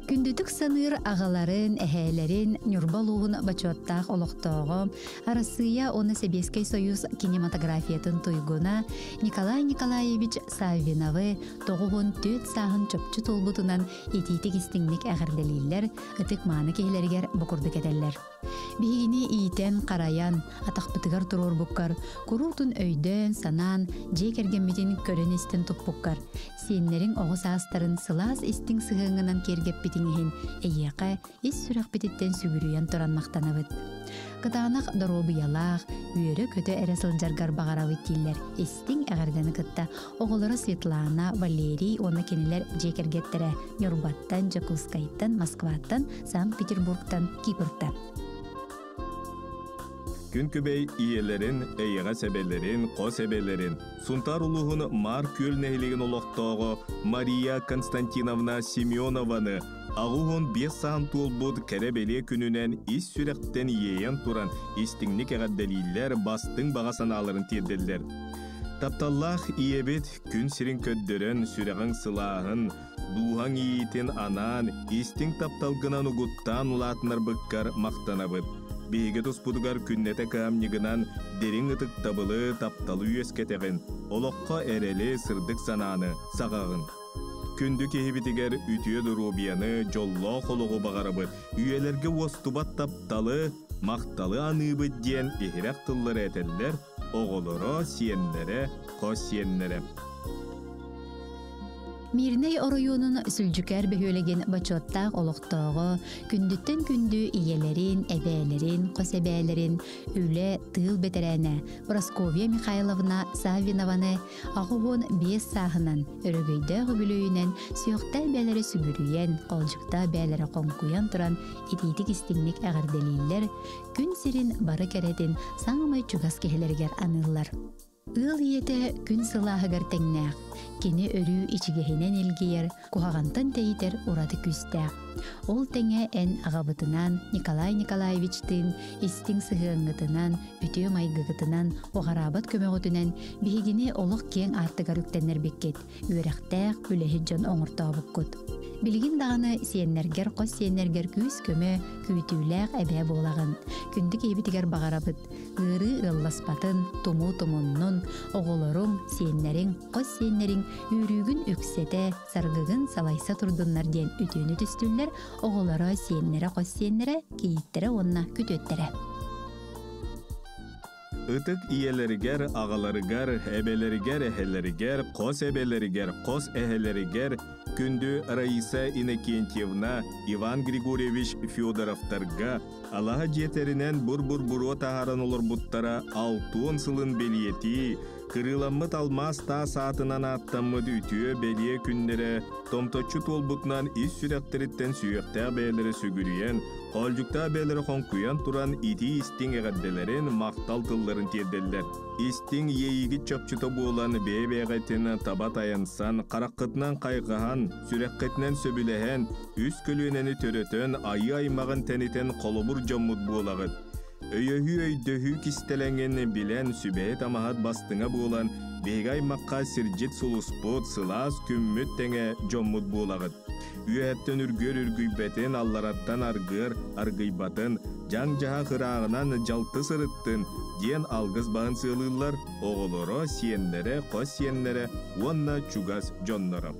Күндүтүк саныр агаларын, эхээлерин нюрбалуун бачуаттаах олохтоого, Россия оны Советский Союз кинематографиятын туйгуна Николай Николаевич Савиновы тоғуғын төт сағын чөпчү толбутунан етитик истиңник әғірделейлер, ытык мааны кейлергер бұқырды кетелер. Бигини иитен қараян, атақпытыгар турор бұққар, курутун өйден, санан, жекергенметін көрін істін тұппұққар. Сеннерин оғыз астарын сылас истиң сығыңынан кергеп бітіңіхін, әйеқі ес сүрақ бітіттен сүгірүйен тұран мақтанабыд. Кытанақ дорубы ялақ, үйері көті әресіл жаргар бағаравы тиллер, истиң әғірдені кытта оғылары Светлана, Валерий, оны кенелер жекергеттері Нюрбаттан, Жакускайттан, Москваттан, Санкт-Петербургтан, Кипртан. Күн күбей иелерин, эйеға себелерин, ко себелерин, сунтар улуғын мар көл нәхилеген олықтоғы Мария Константиновна Семенованы ағуғын 5 саан толбуд кәребеле күнінен ис сүректен иеен туран истіңнік әғаддәлейлер бастың бағасан алырын терделдер. Тапталлах иебет күн сирин көддөрөн сүрегің сылағын, дуған иетен анан, истің тапталғынан ұғыттан ұлатынар бұққар мақтанабыд. Бейге тұспудығар күннеті кәмнігінан дерің ұтық табылы тапталы үйескетեղін, олыққа әрелі сырдық сананы, сағағын. Күнді кехебетігер үтіе дұрубияны жолло қолығы бағарабы, үйелерге остубат тапталы, мақталы аныбы ден ехірек тыллар әтелер, оғылыры сиенлері, қос сиенлері. Мирней оройунун сүлжүкер бөхөлеген бачоттақ олықтоғы, күндіттен күнді иелерин, әбәлерин, қосәбәлерин, үлі тыл бетерәне, Прасковья Михайловна Савинованы ағуғын 5 сағынан, өрігейді ғыбілүйінен сүйіқта бәлері сүгірүйен, қолжықта бәлері қонқуян тұран етейтік істіңнік әғірделейлер, күн сирин бары кәретін саңымай чугас кехелергер анылар. Ыл ете күн сылағығыр тәңнәқ, кені өрі ичігехінен елгейер, кухағантын тәйтер ұрады күстәқ. Ол тәңе ән ағабытынан, Николай Николаевичтың истің сығыңғытынан, үтіе майғығытынан, оғарабат көмеғытынан, бігіне олық кен артығар үктенер беккет, өрәқтәқ үләхі жон оңырта бұққыт. Білгін дағаны сиеннергер, қос сиеннергер күйіс көмі, күйтүүләқ әбә болағын. Күндік ебітігер бағарабыд, ұры ылласпатын, туму-тумуннун, оғылырың, сиеннерің, қос сиеннерің, үрігін өксеті, сарғығын салайса тұрдынлар ден үтіні түстілер, оғылары сиеннері, қос сиеннері, кейттері онына күтөттері. Ытык иелеригер, ағаларыгер, әбелеригер, әхелеригер, қос әбелеригер, қос әхелеригер, күнді Раиса Иннокентьевна, Иван Григорьевич Федоровтарға, Аллаға жетерінен бұр-бұр-бұро тағаран олар бұттара 6 сылын белиети, кырыламмыт алмас та саатынан аттаммыд үтіе белие күннері, томточу толбутнан ис сүректеріттен сүйекті бәлері сүгіріен, қолжукта бәлері қонқуян туран ити истің әғадделерін мақтал тылларын терделдер. Истің ейгі чөпчүті болан бәйбәғетін табат аянсан, қараққытынан қайғыған, сүреккетінен сөбіліген, үс көлінені төрөтін, айы аймағын тәнітен қолыбыр жоммуд болағыд. Өйөһү өйдөһү кистелеңен билен сүбәйет амағат бастыңа болан, бейгай маққа сирджит сулуспот сылас күммүт тәңе жоммуд болағыд. Үйәттен үргүйбәтін аллараттан аргыйбатын, жаң жаға қырағынан жалты сырыттын, ден алғыз бағын сылылар, оғылыры, сиенлері, қос сиенлері, онна чугас жонныры.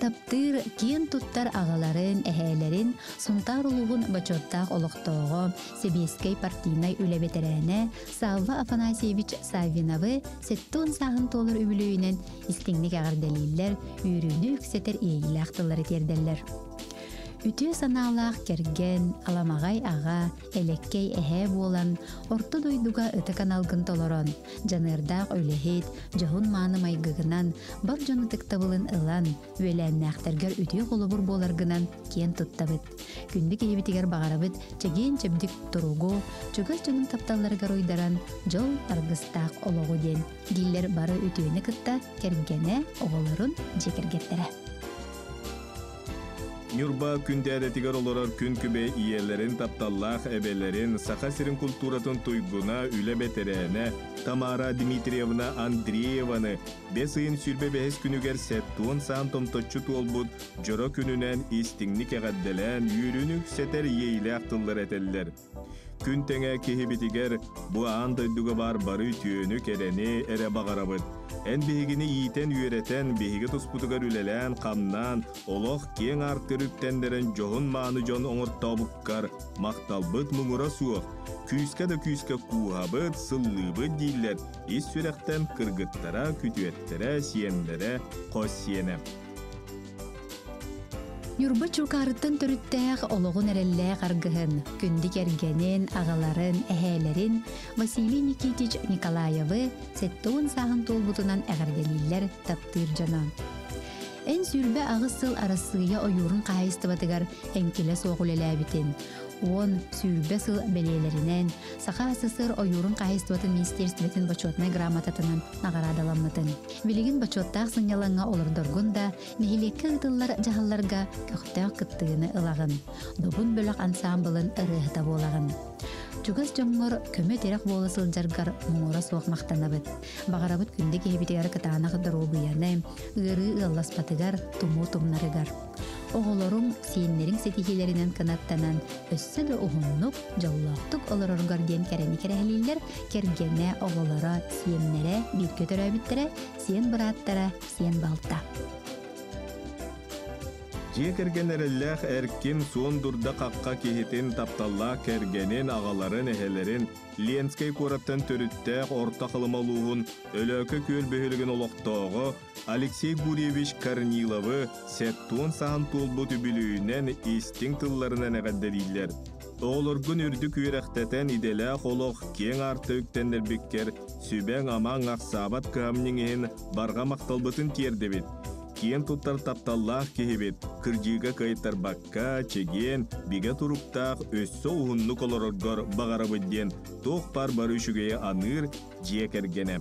Таптыр киен туттар агаларын, эһэлерин, сунтар улугун бачоттаах олохтоого, Себескей партийнай үлебетерээне, Савва Афанасьевич Савиновы сеттуун саахын толыр үбүлүүнен истиңник агарделииллер, үйрүүнү үксетер ийгилаахтылары терделлер. Үтүө санаалаах керген, аламагай ага, элеккей эһэ буолан, орто дойдуга ыты каналгын толорон, жанырдаах үлэхит, жоһун мааны майгыгынан, бар жону тыктабылын ылан, үөлээннээхтэргэр үтүө холобур буоларгынан киен туттабыт. Күндү киһибитигэр багарабыт, чегиен чебдик туругу, чугас жонун тапталларыгар ойдаран, жол аргыстаах ологу ден. Диллер бары үтүөнү кытта кергене оголорун жекергеттере. Нюрба күндәдетигер олорор күн күбе иелерин тапталлах эбелерин саха сирин культуратын туйгуна үле бетерене Тамара Дмитриевна Андрееваны бесыйын сүрбе бәхес күнүгер сеттуын саан томточчу туолбут жоро күнүнен истиңник эгадделен үйрүнүк сетер иейле актыллар этеллер. Күн теңе кихибитигер бу аан дойдуга бар бары түйөнү керени эре багарабыт. Эн бихигини иитен үйретен бихиги туспутугар үлелен камнан олох кең артырыктендерен жоғын мааны жон оңыртабыккар макталбыт муңура суох. Күйске да күйске куhabыт, сыллыбыт дейлер. Ис сүректен кыргыттара, күтүеттере, сиенлере, қос сиене. Юрба чукарыттан төрүттәэх ологун эреллээх аргыһын, күндү кергенин, агаларын, эһээлерин Василий Никитич Николаевы сеттуун саахын толбутунан эгерделииллер таптыыр жана. Эн сүрбе агысыл арасыйа ойурун кайыстыбатыгар энкиле соғулеләбитин. Он сүрбе сыл белелеринен, саха сысыр ойурун кайыстыбатын министерстветін бачотнай грамотатынан нағарадаламмытын. Билигин бачоттаах сыңялаңа олордоргун да, нехилекке ытыллар жахалларга көктөк кыттыгыны ылагын. Добун бөлөк ансамблын ырыхта болагын. Чугас жоңгор көмө терек болысыл жаргар муңура соқ мақтанабыт. Бағарабыт күнде кебитигар кытаанах дорубуяны, ыры ылласпатыгар, туму тумнарыгар. Оголорун сиеннерин сетихилеринен канаттанан өссө да уһуннук, жоллоқтук олороргар диэн кәрени кәрәһилиллер, кергене оголора сиеннере, бирке төрөбүттере, сиен быраттара, сиен балта. Жие керген эреллэх эркин суон дурда қаққа кехетин тапталла кергенин агаларын эхелерин Ленскай кураттан төрүттәк орта кылымалуун өлөкө көл бөһөлөгөн олоқтоого Алексей Гурьевич Корниловы сеттуун сахан тулбут үбүлүүнен истиң тылларынан эгадделииллер. Оолоргун үрдүк үйрәхтәтен иделәк олох кең арты үктендер беккер сүбәң амаң ақсабат кыамнingin барга макталбытын тиердебит. Киен туттар тапталлах кехебет, кыржыга кайттар бакка, чеген, биге туруктах өссө уһуннук олороргор багарабыдден, тох пар бары үшүгeye аныр жие кергене.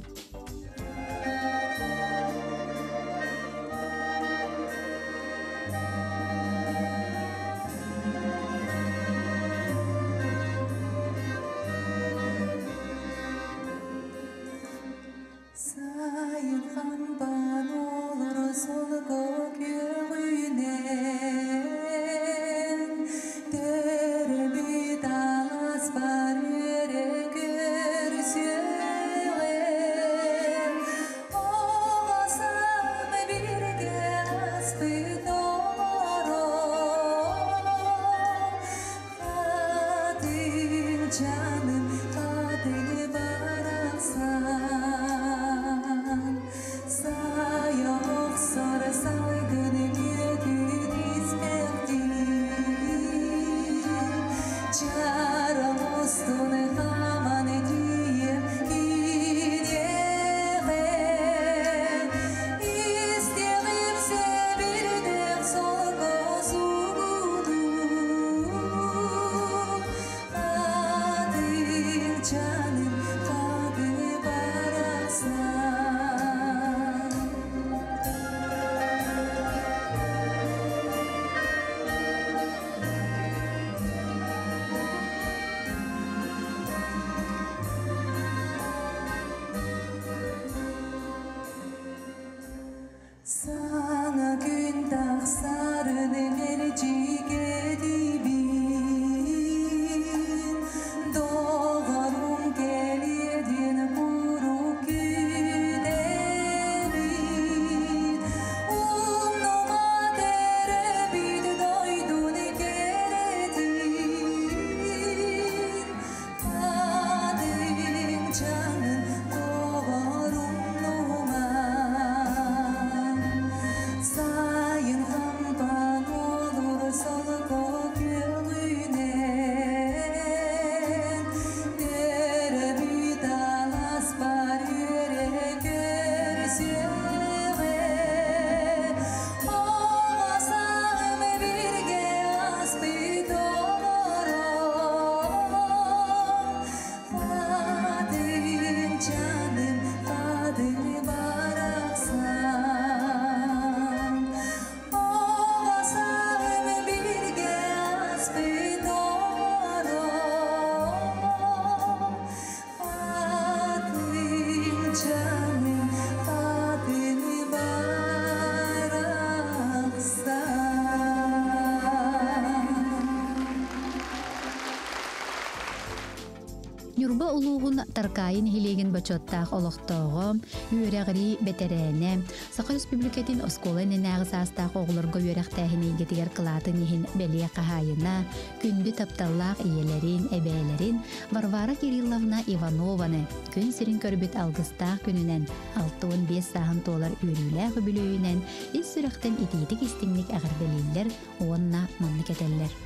Нюрба улуғын таркайын хилеген бачоттақ олықтауғы, үйрәғри бәтәрәне, Сақа Республикатын осколын әнәғыз астақ оғылырға үйрәқтәхіне гетігер қылатын ехін бәлия қағайына, күнді тапталлақ иелерін, әбәлерін Варвара Кирилловна Иванованы күн сірін көрбет алғыстақ күнінен 6-15 сағын толар үйріләғі бүлөйінен ес сүріқтен итейдік істіңлік әғірбелейлер оғынна манны кәтәлілер.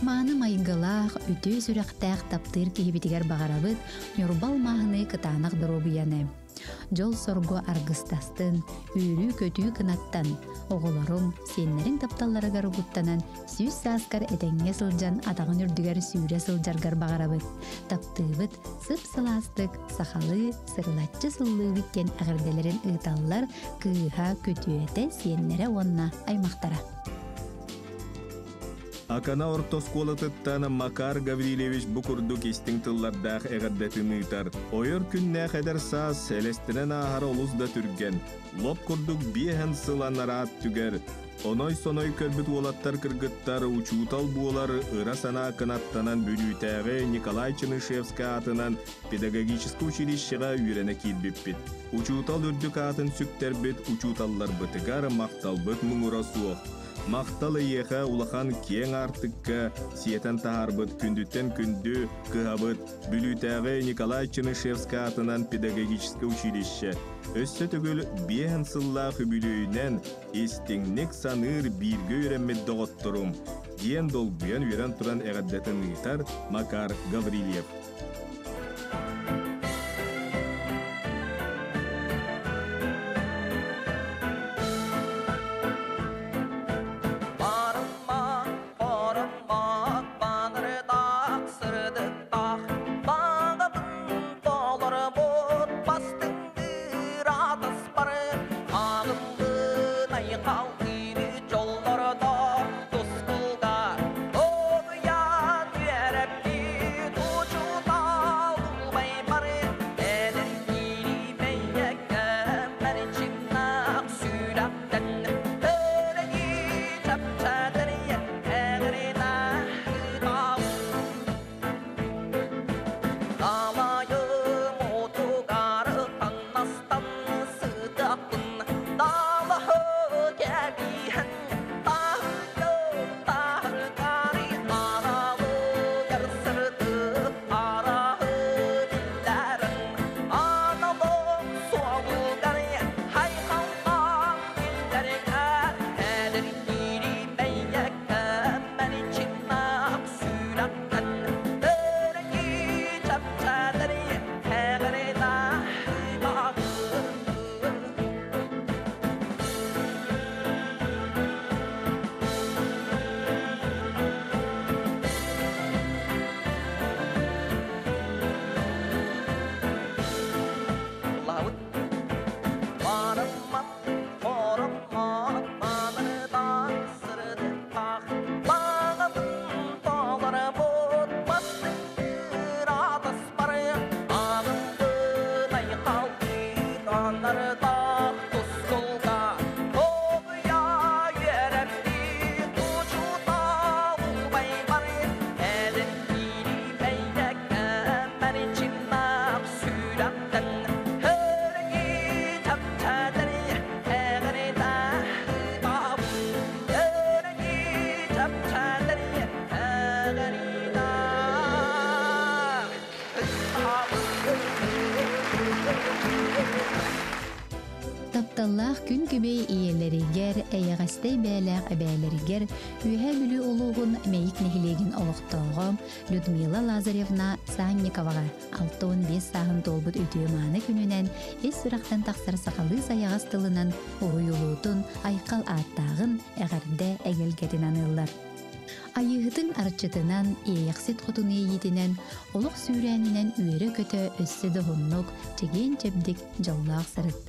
Маны майынғылақ, үті сүріқтәқ таптыр кейбетігер бағарабыд, Нюрбал мағыны кытанақ дұробияны. Жол сорго аргыстастын, үйрі көтүй кынаттан, оғыларым сенлерін тапталларыгар ұғыттанан, сүйіз саскар әтәңе сылжан атағын үрдігер сүйре сылжаргар бағарабыд. Таптыбыд, сып-сыластык, сақалы, сырлатчы сыллы біткен әғірделерін ұйталлар кыыға көтүйеті сенлері онна аймақтара. Акана ортоскола тыттаны Макар Гаврилевич букурдук истин тыллардах эгаддатын ыйтар. Ойор күннә хәдер саас сәлестінен ахар олузда түрген. Лоп курдук биэхэн сыланарат түгер. Оной-соной көрбіт олаттар кыргыттар учутал буолар ыра сана канаттанан бөлүйтәғі Николай Чынышевска атынан педагогический училищеға үйрене килбиппит. Учутал үрдік атын сүктербит учуталлар бытыгар мақталбыт мұңыра суық. Мақталы еха улахан кең артыққа сиетен тағарбыт күндіттен күнді кығабыт бүлітәғі Николай Чынышевска атынан педагогический училище. Өссі түгіл бейін сыллағы бүлейінен естіңнік саныр біргі үйренмет доғыттырым. Ден долбуян үйрен тұран әғаддетін ұйтар Макар Гаврилев. Тапталлах күн күбей иелеригер, әйәғастей бәләқ әбәлеригер, үйә бүлі олуғын мәйік нехилеген олықтауға Людмила Лазаревна Санниковаға 6-15 сағын толбыт өтуеманы күнінен ес сұрақтан тақсар сақалы саяғас тылынан ұруйылуытын айқал аттағын әғірді әгелгетін анылар. Айығытын арчытынан, еяқсет құтын ейетінен, олық сүйрәнінен үйері көті өссі дұғыннық, чеген чәбдік жаллақ сырыт.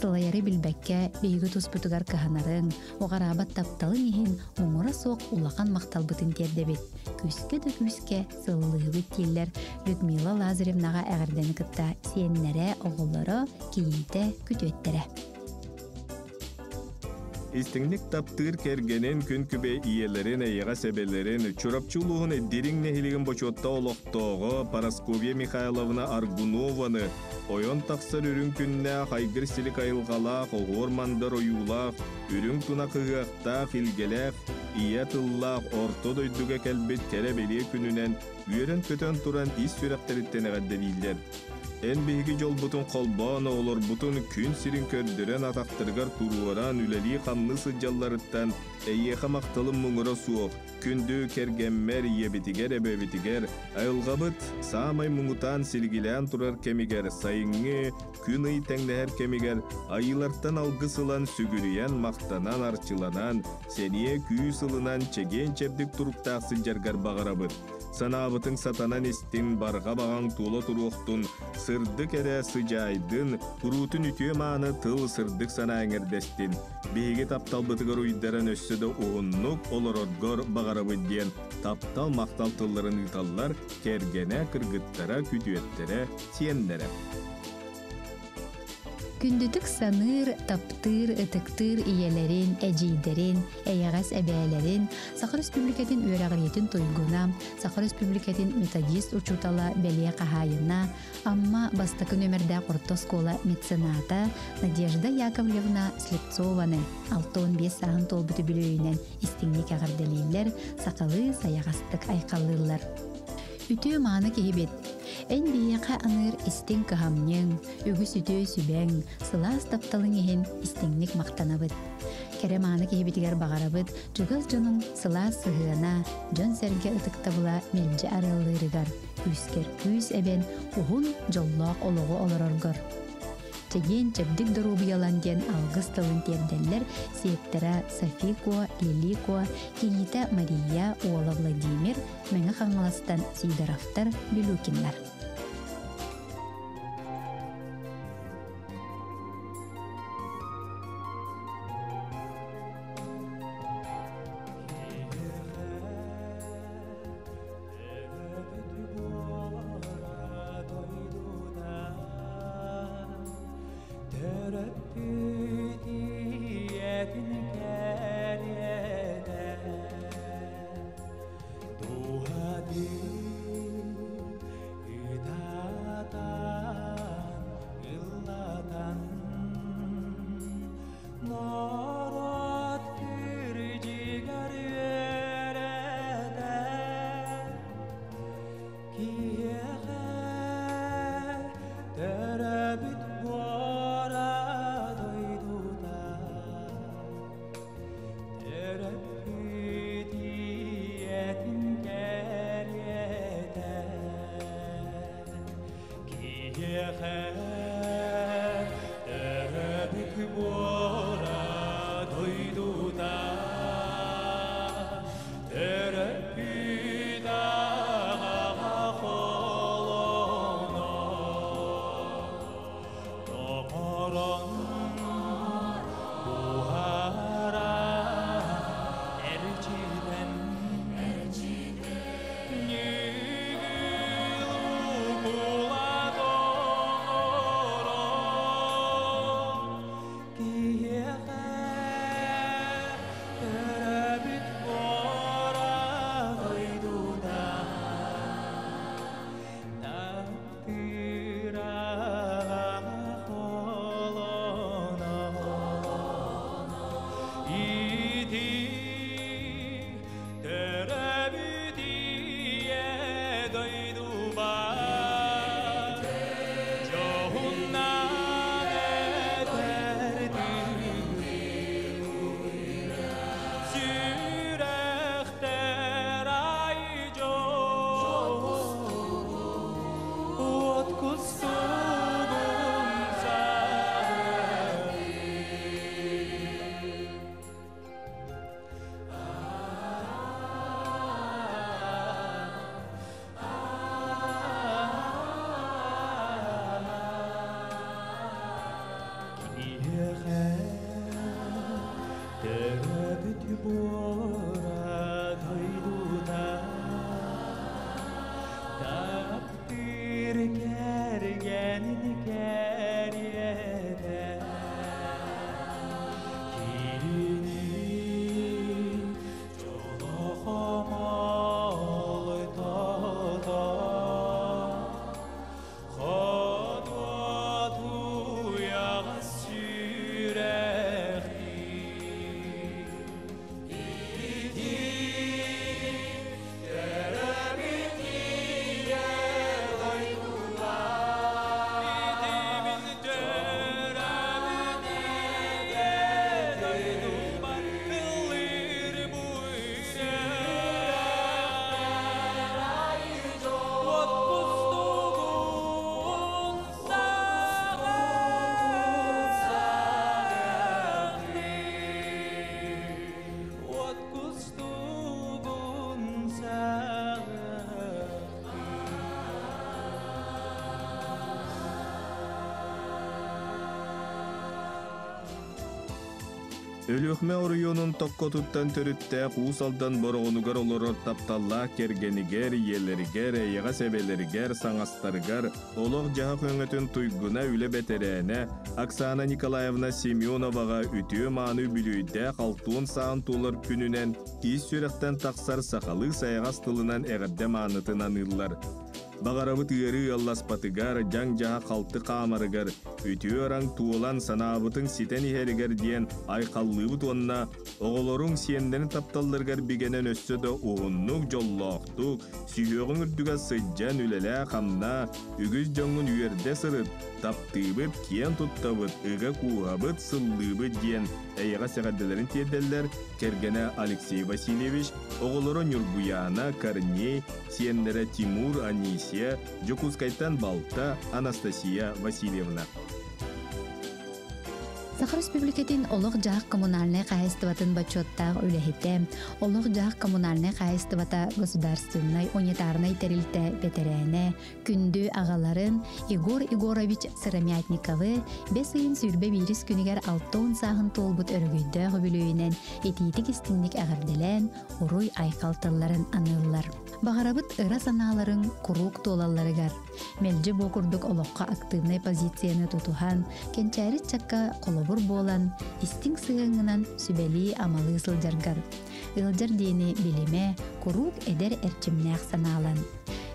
Сылайары білбәкке бейгі тұспытығар каханарын, оғарабат тапталын ехен оңыра соқ улақан мақталбытын тердебет. Күске да күске сыллығы теллер Людмила Лазаревнаға әғірдені кытта сиеннері оғылары кейіті күтөттері. İstinlik taptır kergenin gün kübe iyelerin eyağa sebelerin çorapçuluğun derin nehiliğin boçotta oloqtoğu Paraskovya Mikhailovna Argunova'nı oyon taksar ürün künne haygır silik ayılgalaq, ormandar oyulaq, ürün tuna kığaqtaq, ilgelaq, iya tıllaq, orta doyduga kelbet kerebeliye gününen üyeren kötön turan is sürekteritten eğaddeliler. En bihigi jol butun kolbana olur butun kün sirin kördüren ataktırgar turuvaran üleli kanlı sıcallarıttan eyyeha maktalım muğura suoq. Kündü kergemmer yebitiger ebebitiger ayılgabıt samay muğutan silgileyen turar kemiger sayıngı kün ıy tenleher kemiger ayılartan algısılan sügürüyen maktanan arçılanan seniye küy sılınan çegen çepdik turuktaq siljargar bağırabıt. Sanabıtın satanan istin barga bağan tuğla turuqtun sırdık ere sıcaydın turutun ütüye mağını tıl sırdık sana engerdestin. Bihigi taptal bıtıgar uydaran össöde uğunnuk olororgor bağarabı diyen taptal maktal tılların itallar kergene kırgıttara kütüettere siyenlere. Gündüdük sanır, taptır, ıtıktır iyelerin, eciderin, eyagas ebelerin, Sakar Respublikatin üyerağriyetin toyguna, Sakar Respublikatin metodist uçutala beliye kahayına, amma bastakı nömerde orta skola metsenata Nadежда Яковлевна Слепцованы 6-15 sağın tolbutu bilöğünen istinlik ağırdeliyler, sakalı sayagastık aykallılar. Ütü mağını kehibet. En biyaqa anır istin kahamnyın, ügü sütü sübeng, sılas taptalın ehin istinlik maqtanabıt. Kere mağını kehibetiger bağarabıt, cügaz jonun sılas sıhığına, jon serge ıtıktabıla melce aralırıgar, üsker küs eben, uhun jollaq oloğu olororgor. Çegen çepdik dorubu yalan diyen algız tılın terdeller Сеттера Софико, Лилико, Кенита Мария, Ола Владимир, Мәңі қаңыластан Сидоровтар, Белюкинлар. Өлөхме орuyonun tokkotuttan törütte kuusaldan boroğunugar oloror taptalla kergeniger, yelleriger, eyağa sebeleriger, sangastarıgar, oloq jaha köngötün tuyguna üle beterene, Aksana Nikolaevna Semyonovaga ütüö manı bülüyde kaltuğun sağın tuğlar pününen, iz sürekten taksar sakalı sayağas tılınan eğadde manıtınan yıllar. Bağarabıt ıarı allaspatıgar, jang jaha kaltı kamarıgar, ütüö arang tuğulan sanabıtın siten iheriger diyen aykallıbıt onna, oğolorun siyenlerin taptallargar bigenen össö da uğunnuk jolloqtuk, sühöğün ürdüga sıccan ülele kamna, ügüz jongun üerde sırıt, taptыбыт, киен туттабыт, ыга куабыт, сыллыбыт диен эйга сәгәддәләрен тиедәләр, кергәнә Алексей Васильевич, оғылыры Нюргуяна, Корней, сиеннәре Тимур, Анисия, Жокускайтан Балта, Анастасия Васильевна. Сахар Республикатын олық жақ коммунальный қайыстыватын бачоттағы үләхетті, олық жақ коммунальный қайыстывата государственной унитарной терилті бетерәне, күнді ағаларын Игор Игорович Сырамятниковы бесыйын сүрбе вирус күнігер 6 сағын толбут өргүйді ғыбілуінен етейтік істіңдік әғірделен ұруй айқалтыларын анылылар. Бағарабыт ыра саналарын курук толаларыгар. Мелжі бокурдук олыққа активный позицияны тутухан, кенчәрі чакка қолобур болан, истин сығыңынан сүбәли амалы сылжаргар. Илжар дейіні билеме, курук эдер әрчімнәқ саналан.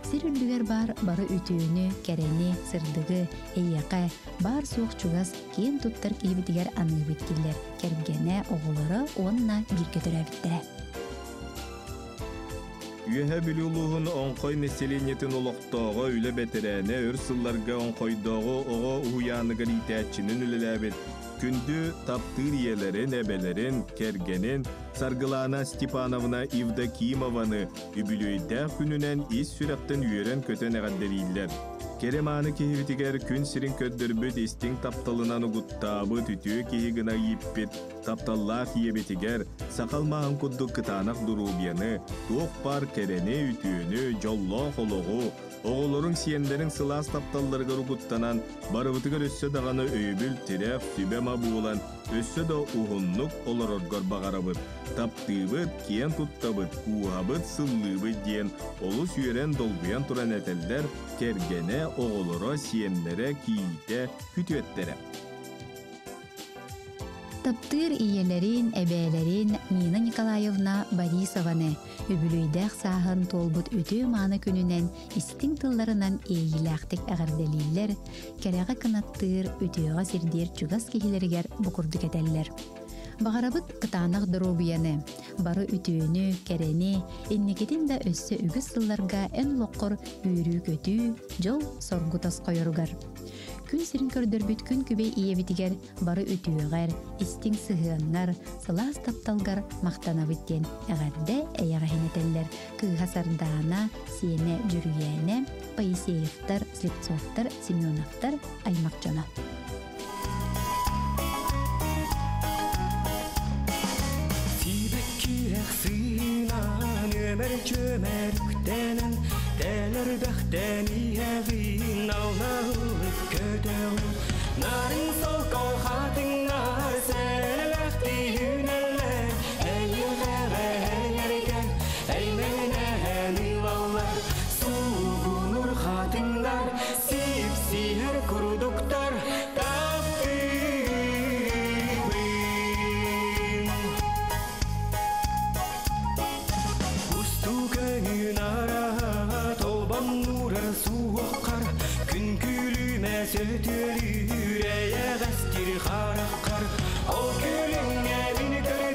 Сир үрдігер бар бары үтүүнү, кәрені, сырдығы, эйяқа, бар суық чугас кен туттар кейбітігер анығбыткелер. Кергене оғылары онна бір көтірәбіттірі. Ühe biluluğun onkoy neseleniyetin oloqtoğu üle beterene örsıllarga onkoydoğu oğu uyanıgar itəçinin ülelebet. Kündü taptır yelerin, ebelerin, kergenin, Sargılana Stepanovna Ivdokimovanı übülüyde gününen iz sürekten üyeren köten eğaddeliyler. Keremanı kehivitiger kün sirin köddürbüt istin taptalınan uğuttabı tütüğü kehigina yippit, taptallaq yebetiger, sakalmağın kuddu kıtanak durubiyanı, tuğ par kereni ütüğünü, jolloq oloğu, oğulorun siyenlerin sılas taptallarga uğuttanan, barıvıtıgar össe dağını öybül, tiref, sübema buğulan, össe da uğunnuk olororgar bağarabıt, taptыбыт, киен туттабыт, куабыт, сыллыбыт диен, олус үйрен долгуян туран әтелдер, кергене оғолоро сиенлere киите күтүеттере. Таптыр иелерин, эбээлерин Нина Николаевна Борисованы үбүлүйдәк саһын толбут үтүү маны күнүнен истин тылларынан эйиләктик әгәрделилер, кәрәгә кынаттыр үтүүгә сирдер чугас кихилергер букурдук этеллер. Бағарабыт кытанақ дұрубияны, бары үтүүнү, кәрені, иннекетін да өссі үгіз сылларға ән лоққыр үйрі көтүү, жол соргутас қойырғар. Күн сирин көрдірбіт күн күбей иебітігер бары үтүүғар, истин сығыңар, сылас тапталғар мақтанабыттен әғарда әяға хенетелер кығасардана, сиене жүрүйәне, Паисеевтар, Слепцовтар, Семеновтар, Аймақчана. Çömerükten teler behten yevin alnağılık ködev narin sol kol hatin nar selekti hüneller eyyere eyyerken eymenen ivallar suğunur hatinlar sipsiher kuruduktar Sötülür yüreğe gastir karakar O külüne beni görür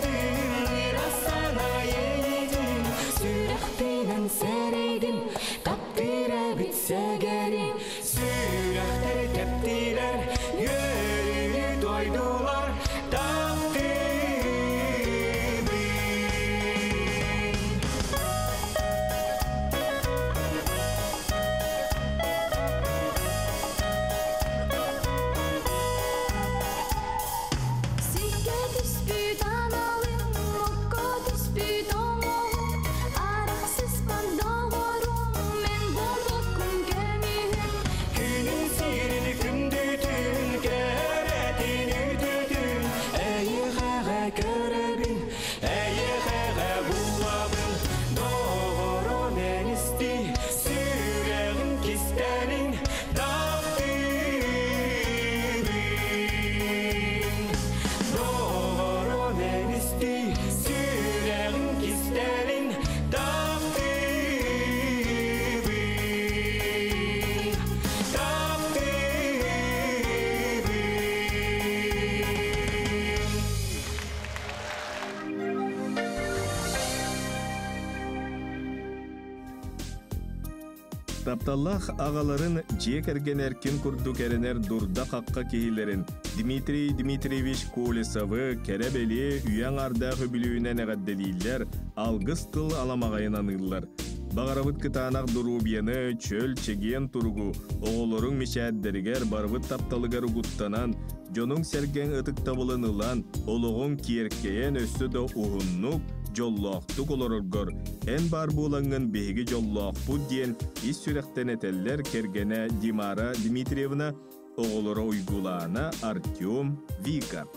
Тапталлах ағаларын жек әрген әркен күрдік әрінер дұрда қаққа кейлерін Дмитрий Дмитриевич Колесовы кәрәбеле үйен ардағы білуінен әғадделейлер алғыз тыл аламағайынан ұллар. Бағарабыт кытанақ дұрубияны чөл чеген тұргу оғылырың мешәддерігер барбыт тапталығар ұғыттанан жоның сәрген ұтық табылын ұлан олығын киеркеен өссі да ұғыннық жоллақтық оларыргор. Ән бар болаңын бейгі жоллақпу ден ис сүректен әтеллер кергене Димара Дмитриевна оғылыры ұйгулана Артем Вика.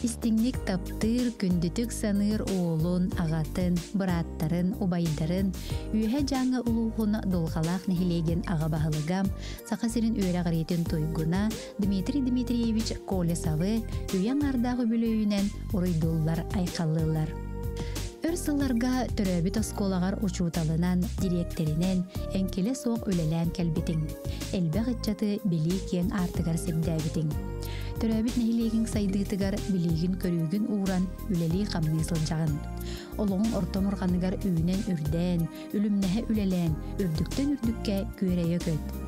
Истиңник таптыр, күндүтүк саныр оолун, ағатын, бұраттарын, убайдарын, үйе жаңы улуғына долғалақ нехилеген аға бағылығам, сақасырын үйері ғаретін тойгуна Дмитрий Дмитриевич Колесовы үйен ардағы бүлөйінен ұрыйдулар айқалылар. Өрсылларға төрөбіт осколағар учуталынан директоринен әнкеле соқ өлелән кәлбетің. Әлбәқ etчаты білейкен артығар сәбдәбітің. Төрөбіт нәхилеген сайдығытығар білейген көрігін уğran үлелей қамнысыл жағын. Олығын ортомырғанығар үйінен үрден, үлімнәхі үлелән, үрдіктен үрдікке көрейі көт.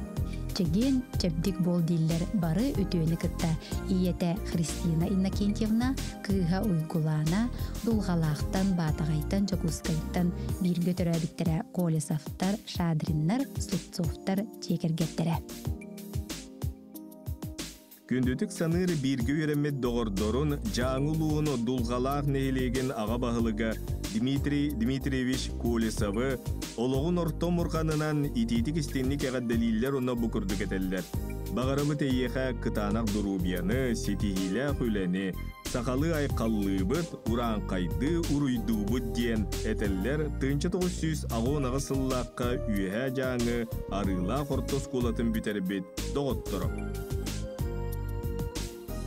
Чеген чәбдік бол дейлер бары өтөні кытта иеті Христина Иннокентьевна кыға уйгулана долғалақтан батағайтан жокускайттан бирге төрәбіттері Колесовтар, Шадриннар, Слуцовтар чекергеттері. Күндүтік саныры бирге үйремет доғырдорын жаңылуыны дулғалақ нәйлеген аға бағылыға Дмитрий Дмитриевич Колесовы олығын ортом ұрғанынан итетік істенlik әғад дәлелер оны бұкырдық әтелдер. Бағарабы тәйеға кытанақ дұрубияны, сетихилі хүләне, сақалы айқаллы бұд, ұран қайды, ұруйду бұд ден әтеллер 1900 ағын ағысыллаққа үйе жаңы арыла қортос қолатын бүтер бет доғыттырып.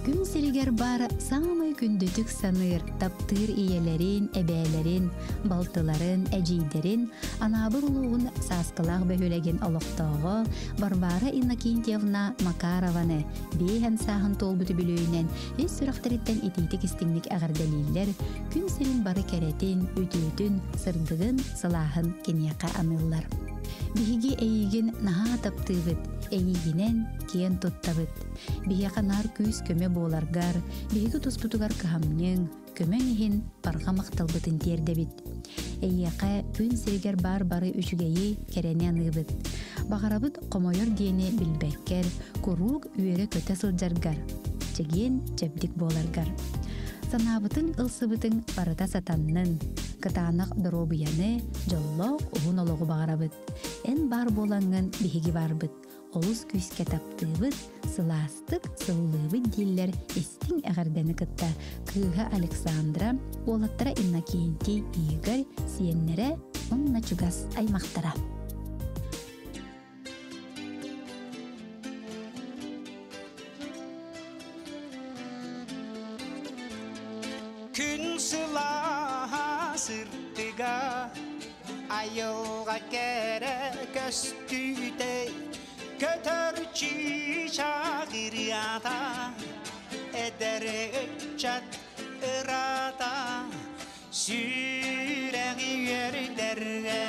Күн сиригер бар самай күндүтүк саныр, таптыр иелерин, эбээлерин, балтыларын, әжейдерин, анабыр улуғын саскылақ бөхөлеген олықтауғы, Барбара Иннокентьевна Макарованы бейхен сағын толбуты білөйінен ес сүрақтарыттен итейтік істіңлік ағырдалейлер, күн сирин бары кәретін, өтөтін, сырдығын, сылағын кенеқа анылар. Биһиги эйигин наһаа таптыыбыт, эйигинен киен туттабыт. Биһиэха нар күүс көмө буоларгар, биһиги туспутугар кыһамньыҥ, көмөң иһин парга макталбытын тиэрдебит. Эйиэха күн сиригер бары үчүгэйи керене аныыбыт. Бағарабыт комойор диэни билбэккер, курук үөрэ көтө сылдьаргар, чегиэн чэбдик буоларгар. Санаабытын ылсыбытын барыта сатаннын, кытаанак доробуяны жоллоқ уһун олоғу бағарабыт. Эн бар болаңын биһиги барбыт. Олус күскә таптыыбыт, сыластык, сыллыыбыт диллер истиң әғардәні кытта. Кыыға Александра, олаттара Иннокентий, Игорь, сиеннере онна чугас аймақтара. Күн сыла сыртыга айылға кәрі көстүйдей көтөрчі шағырята әдәрі чат ырата сүрәғи өрдәрі